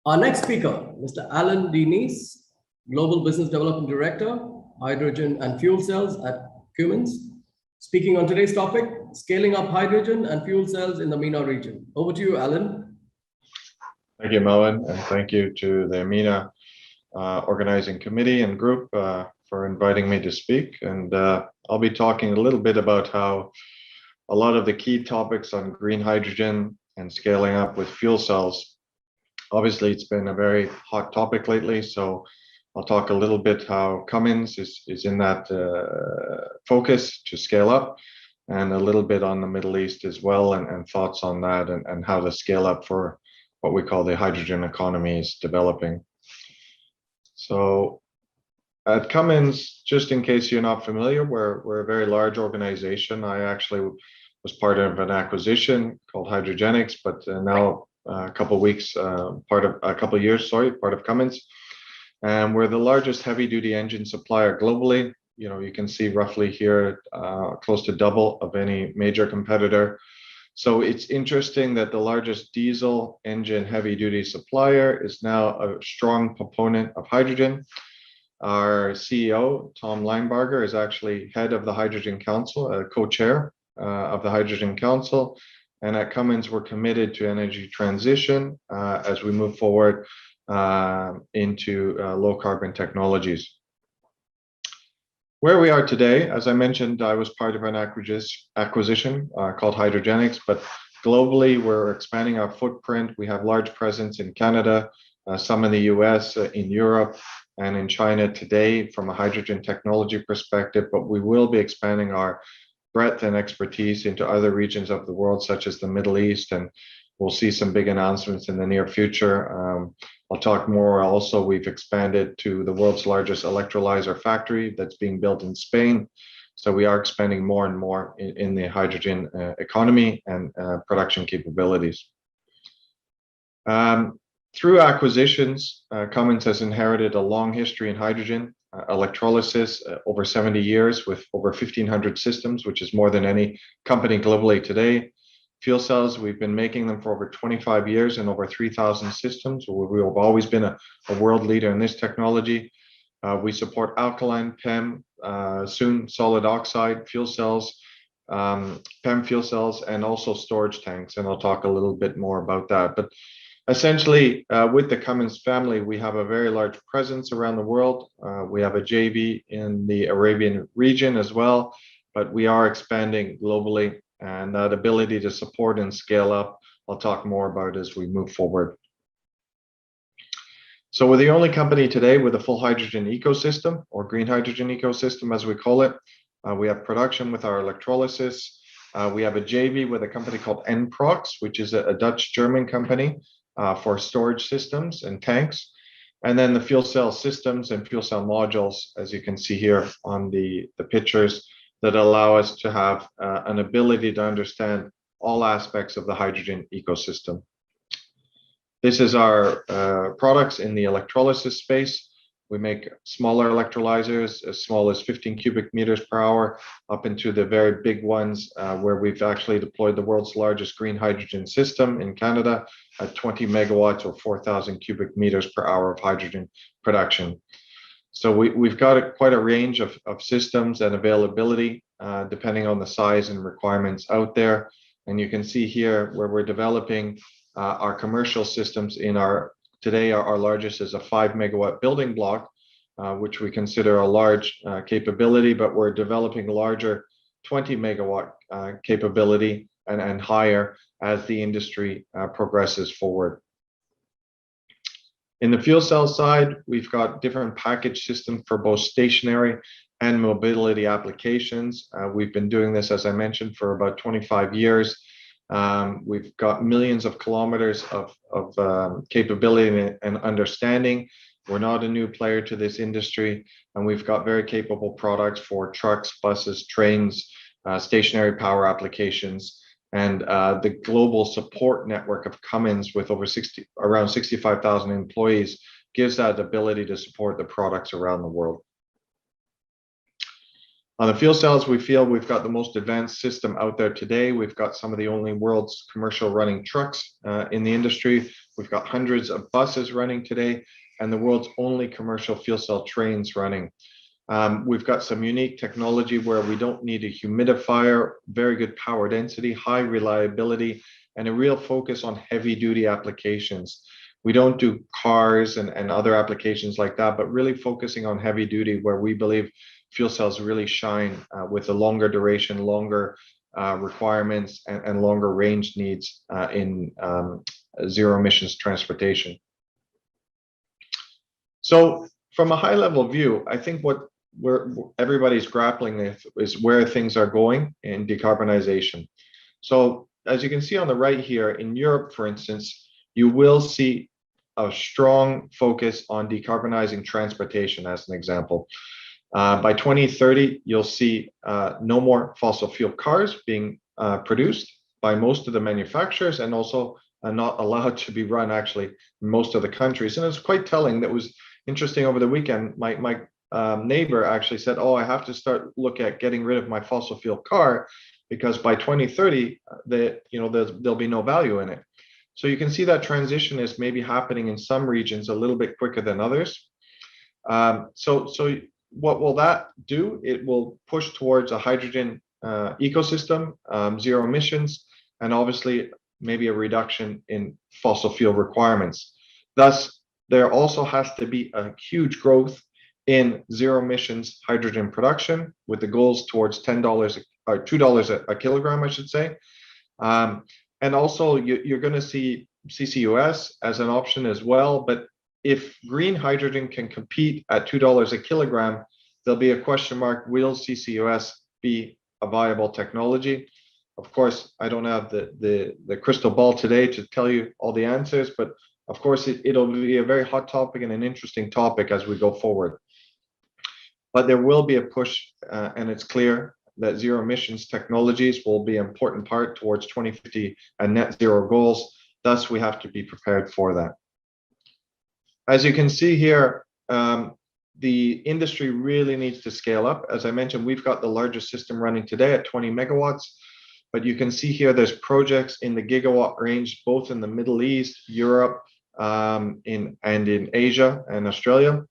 Our next speaker, Mr. Alan Kneisz, Global Business Development Director, Hydrogen and Fuel Cells at Cummins, speaking on today's topic, scaling up hydrogen and fuel cells in the MENA region. Over to you, Alan. Thank you, Moen, and thank you to the MENA organizing committee and group for inviting me to speak. And I'll be talking a little bit about how a lot of the key topics on green hydrogen and scaling up with fuel cells. Obviously, it's been a very hot topic lately, so I'll talk a little bit how Cummins is in that focus to scale up, and a little bit on the Middle East as well, and thoughts on that, and how to scale up for what we call the hydrogen economy is developing. So at Cummins, just in case you're not familiar, we're a very large organization. I actually was part of an acquisition called Hydrogenics, but now a couple of years, part of Cummins. And we're the largest heavy-duty engine supplier globally. You know, you can see roughly here close to double of any major competitor. So it's interesting that the largest diesel engine heavy-duty supplier is now a strong proponent of hydrogen. Our CEO, Tom Linebarger, is actually head of the Hydrogen Council, co-chair of the Hydrogen Council. And at Cummins, we're committed to energy transition as we move forward into low carbon technologies. Where we are today, as I mentioned, I was part of an acquisition called Hydrogenics, but globally we're expanding our footprint. We have large presence in Canada, some in the US, in Europe, and in China today from a hydrogen technology perspective, but we will be expanding our breadth and expertise into other regions of the world, such as the Middle East, and we'll see some big announcements in the near future. I'll talk more. Also, we've expanded to the world's largest electrolyzer factory that's being built in Spain. So we are expanding more and more in the hydrogen economy and production capabilities. Through acquisitions, Cummins has inherited a long history in hydrogen electrolysis, over 70 years with over 1,500 systems, which is more than any company globally today. Fuel cells, we've been making them for over 25 years and over 3,000 systems. We have always been a world leader in this technology. We support alkaline, PEM, soon solid oxide fuel cells, PEM fuel cells, and also storage tanks. And I'll talk a little bit more about that. But essentially, with the Cummins family, we have a very large presence around the world. We have a JV in the Arabian region as well, but we are expanding globally, and that ability to support and scale up, I'll talk more about as we move forward. So we're the only company today with a full hydrogen ecosystem, or green hydrogen ecosystem as we call it. We have production with our electrolysis. We have a JV with a company called NPROX, which is a Dutch-German company for storage systems and tanks. And then the fuel cell systems and fuel cell modules, as you can see here on the pictures, that allow us to have an ability to understand all aspects of the hydrogen ecosystem. This is our products in the electrolysis space. We make smaller electrolyzers as small as 15 cubic meters per hour up into the very big ones where we've actually deployed the world's largest green hydrogen system in Canada at 20 megawatts or 4,000 cubic meters per hour of hydrogen production. So we've got quite a range of systems and availability depending on the size and requirements out there. And you can see here where we're developing our commercial systems in today our largest is a 5 megawatt building block, which we consider a large capability, but we're developing larger 20 megawatt capability and higher as the industry progresses forward. In the fuel cell side, we've got different package systems for both stationary and mobility applications. We've been doing this, as I mentioned, for about 25 years. We've got millions of kilometers of capability and understanding. We're not a new player to this industry, and we've got very capable products for trucks, buses, trains, stationary power applications. And the global support network of Cummins with around 65,000 employees gives that ability to support the products around the world. On the fuel cells, we feel we've got the most advanced system out there today. We've got some of the only world's commercial running trucks in the industry. We've got hundreds of buses running today, and the world's only commercial fuel cell trains running. We've got some unique technology where we don't need a humidifier, very good power density, high reliability, and a real focus on heavy duty applications. We don't do cars and other applications like that, but really focusing on heavy duty where we believe fuel cells really shine with the longer duration, longer requirements, and longer range needs in zero emissions transportation. So from a high level view, I think what everybody's grappling with is where things are going in decarbonization. So as you can see on the right here, in Europe, for instance, you will see a strong focus on decarbonizing transportation as an example. By 2030, you'll see no more fossil fuel cars being produced by most of the manufacturers, and also not allowed to be run actually in most of the countries. And it's quite telling. That was interesting over the weekend. My neighbor actually said, "Oh, I have to start look at getting rid of my fossil fuel car because by 2030, there'll be no value in it." So you can see that transition is maybe happening in some regions a little bit quicker than others. So what will that do? It will push towards a hydrogen ecosystem, zero emissions, and obviously maybe a reduction in fossil fuel requirements. Thus, there also has to be a huge growth in zero emissions hydrogen production with the goals towards $10 or $2 a kilogram, I should say. And also you're going to see CCUS as an option as well. But if green hydrogen can compete at $2 a kilogram, there'll be a question mark, will CCUS be a viable technology? Of course, I don't have the crystal ball today to tell you all the answers, but of course it'll be a very hot topic and an interesting topic as we go forward. But there will be a push, and it's clear that zero emissions technologies will be an important part towards 2050 and net zero goals. Thus, we have to be prepared for that. As you can see here, the industry really needs to scale up. As I mentioned, we've got the largest system running today at 20 megawatts, but you can see here there's projects in the gigawatt range, both in the Middle East, Europe, and in Asia and Australia,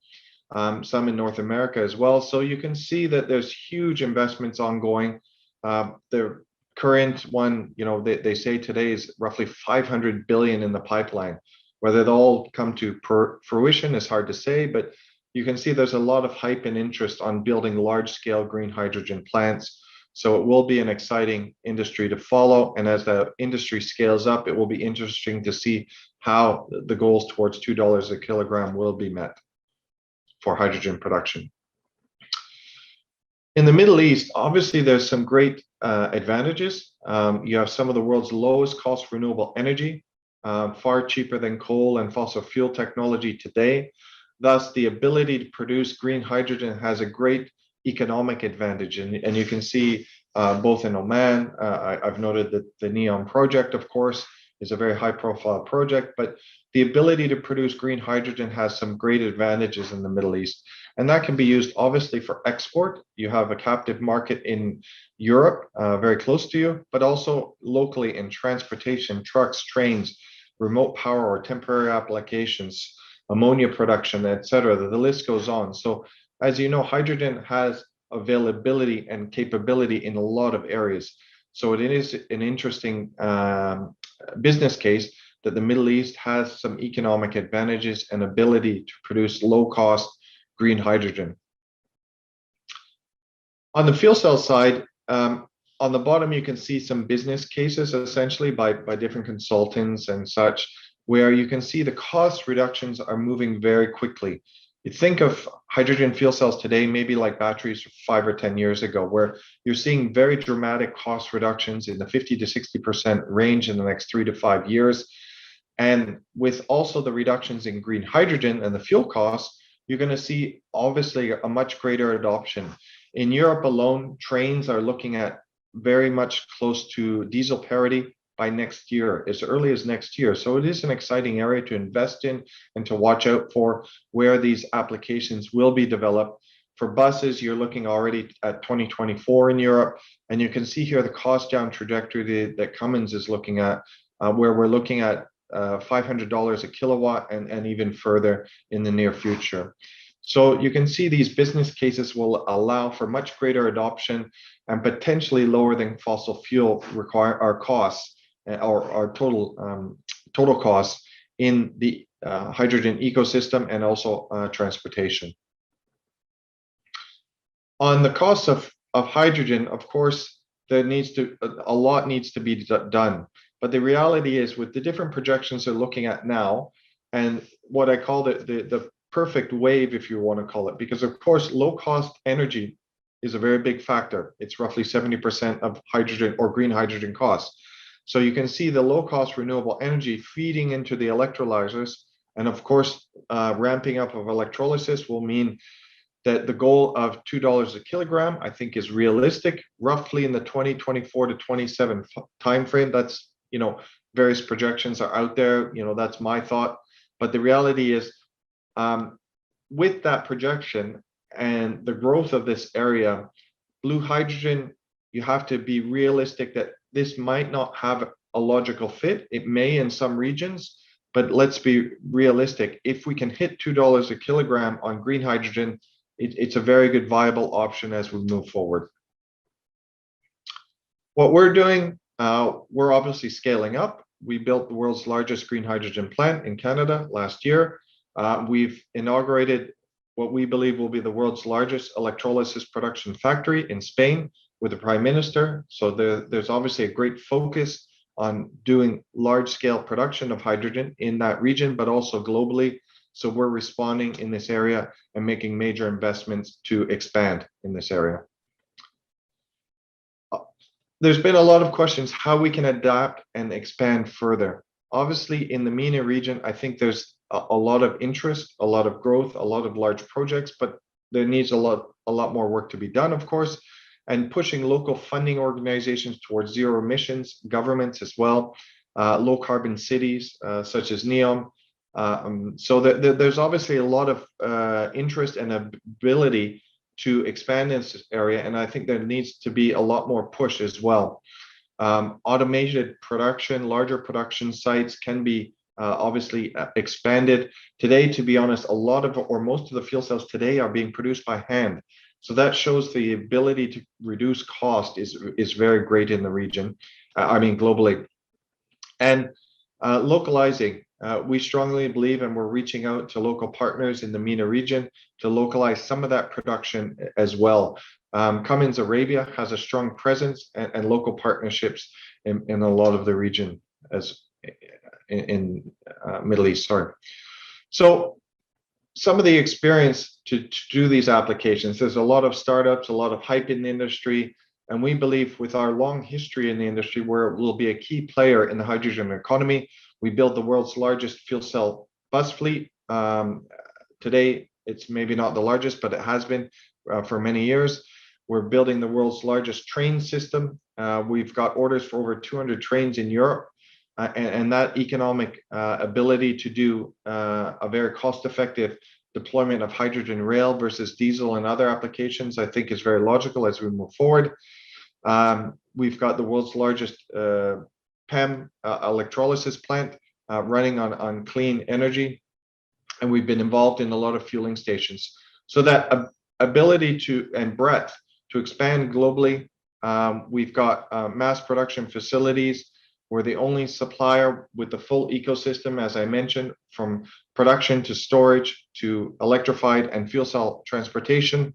some in North America as well. So you can see that there's huge investments ongoing. The current one, they say today is roughly 500 billion in the pipeline. Whether they'll all come to fruition is hard to say, but you can see there's a lot of hype and interest on building large-scale green hydrogen plants. So it will be an exciting industry to follow. And as the industry scales up, it will be interesting to see how the goals towards $2 a kilogram will be met for hydrogen production. In the Middle East, obviously, there's some great advantages. You have some of the world's lowest cost renewable energy, far cheaper than coal and fossil fuel technology today. Thus, the ability to produce green hydrogen has a great economic advantage. And you can see both in Oman, I've noted that the NEOM project, of course, is a very high profile project, but the ability to produce green hydrogen has some great advantages in the Middle East. And that can be used obviously for export. You have a captive market in Europe, very close to you, but also locally in transportation, trucks, trains, remote power or temporary applications, ammonia production, etc. The list goes on. So as you know, hydrogen has availability and capability in a lot of areas. So it is an interesting business case that the Middle East has some economic advantages and ability to produce low cost green hydrogen. On the fuel cell side, on the bottom, you can see some business cases essentially by different consultants and such, where you can see the cost reductions are moving very quickly. You think of hydrogen fuel cells today, maybe like batteries 5 or 10 years ago, where you're seeing very dramatic cost reductions in the 50 to 60% range in the next 3 to 5 years. And with also the reductions in green hydrogen and the fuel costs, you're going to see obviously a much greater adoption. In Europe alone, trains are looking at very much close to diesel parity by next year, as early as next year. So it is an exciting area to invest in and to watch out for where these applications will be developed. For buses, you're looking already at 2024 in Europe, and you can see here the cost down trajectory that Cummins is looking at, where we're looking at $500 a kilowatt and even further in the near future. So you can see these business cases will allow for much greater adoption and potentially lower than fossil fuel require our costs or our total costs in the hydrogen ecosystem and also transportation. On the cost of hydrogen, of course, a lot needs to be done. But the reality is, with the different projections they're looking at now, and what I call the perfect wave, if you want to call it, because of course, low cost energy is a very big factor. It's roughly 70% of hydrogen or green hydrogen costs. So you can see the low cost renewable energy feeding into the electrolyzers. And of course, ramping up of electrolysis will mean that the goal of $2 a kilogram, I think, is realistic, roughly in the 2024 to 27 timeframe. That's, various projections are out there. That's my thought. But the reality is, with that projection and the growth of this area, blue hydrogen, you have to be realistic that this might not have a logical fit. It may in some regions, but let's be realistic. If we can hit $2 a kilogram on green hydrogen, it's a very good viable option as we move forward. What we're doing, we're obviously scaling up. We built the world's largest green hydrogen plant in Canada last year. We've inaugurated what we believe will be the world's largest electrolysis production factory in Spain with the Prime Minister. So there's obviously a great focus on doing large-scale production of hydrogen in that region, but also globally. So we're responding in this area and making major investments to expand in this area. There's been a lot of questions how we can adapt and expand further. Obviously, in the MENA region, I think there's a lot of interest, a lot of growth, a lot of large projects, but there needs a lot more work to be done, of course, and pushing local funding organizations towards zero emissions, governments as well, low carbon cities such as NEOM. So there's obviously a lot of interest and ability to expand in this area, and I think there needs to be a lot more push as well. Automated production, larger production sites can be obviously expanded. Today, to be honest, a lot of or most of the fuel cells today are being produced by hand. So that shows the ability to reduce cost is very great in the region, globally. And localizing, we strongly believe, and we're reaching out to local partners in the MENA region to localize some of that production as well. Cummins Arabia has a strong presence and local partnerships in a lot of the region as in Middle East, sorry. So some of the experience to do these applications, there's a lot of startups, a lot of hype in the industry, and we believe with our long history in the industry where we'll be a key player in the hydrogen economy. We built the world's largest fuel cell bus fleet. Today, it's maybe not the largest, but it has been for many years. We're building the world's largest train system. We've got orders for over 200 trains in Europe. And that economic ability to do a very cost-effective deployment of hydrogen rail versus diesel and other applications, I think is very logical as we move forward. We've got the world's largest PEM electrolysis plant running on clean energy, and we've been involved in a lot of fueling stations. So that ability to and breadth to expand globally, we've got mass production facilities. We're the only supplier with the full ecosystem, as I mentioned, from production to storage to electrified and fuel cell transportation.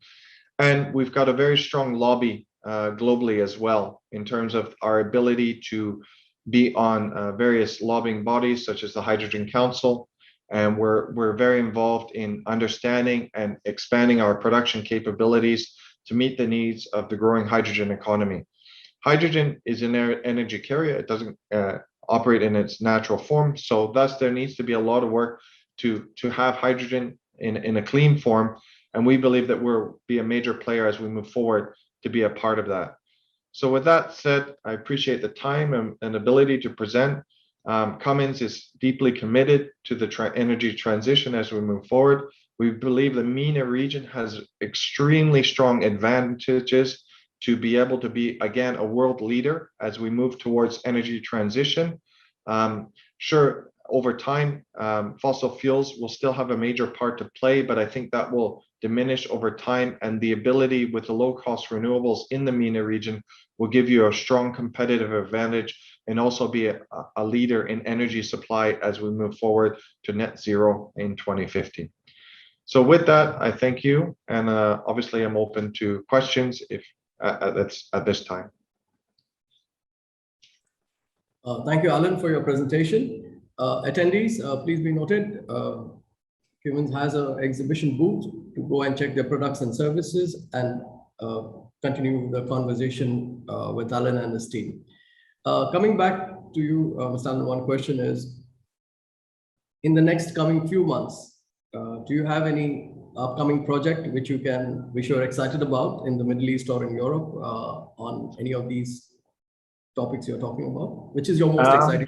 And we've got a very strong lobby globally as well in terms of our ability to be on various lobbying bodies such as the Hydrogen Council. And we're very involved in understanding and expanding our production capabilities to meet the needs of the growing hydrogen economy. Hydrogen is an energy carrier. It doesn't operate in its natural form. So thus there needs to be a lot of work to have hydrogen in a clean form. And we believe that we'll be a major player as we move forward to be a part of that. So with that said, I appreciate the time and ability to present. Cummins is deeply committed to the energy transition as we move forward. We believe the MENA region has extremely strong advantages to be able to be, again, a world leader as we move towards energy transition. Sure, over time, fossil fuels will still have a major part to play, but I think that will diminish over time, and the ability with the low-cost renewables in the MENA region will give you a strong competitive advantage and also be a leader in energy supply as we move forward to net zero in 2050. So with that, I thank you, and obviously I'm open to questions if at this time. Thank you, Alan, for your presentation. Attendees, please be noted, Cummins has an exhibition booth to go and check their products and services and continue the conversation with Alan and his team. Coming back to you, Mr. Alan, one question is, in the next coming few months, do you have any upcoming project which you're excited about in the Middle East or in Europe on any of these topics you're talking about? Which is your most exciting?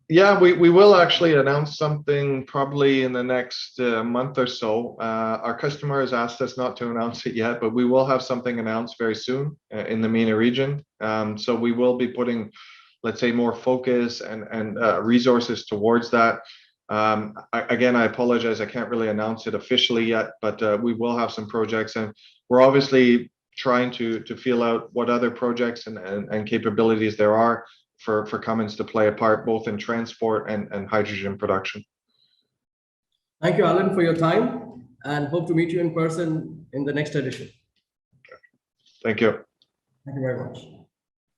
Yeah, we will actually announce something probably in the next month or so. Our customer has asked us not to announce it yet, but we will have something announced very soon in the MENA region. So we will be putting, let's say, more focus and resources towards that. Again, I apologize, I can't really announce it officially yet, but we will have some projects, and we're obviously trying to feel out what other projects and capabilities there are for Cummins to play a part both in transport and hydrogen production. Thank you, Alan, for your time, and hope to meet you in person in the next edition. Thank you. Thank you very much.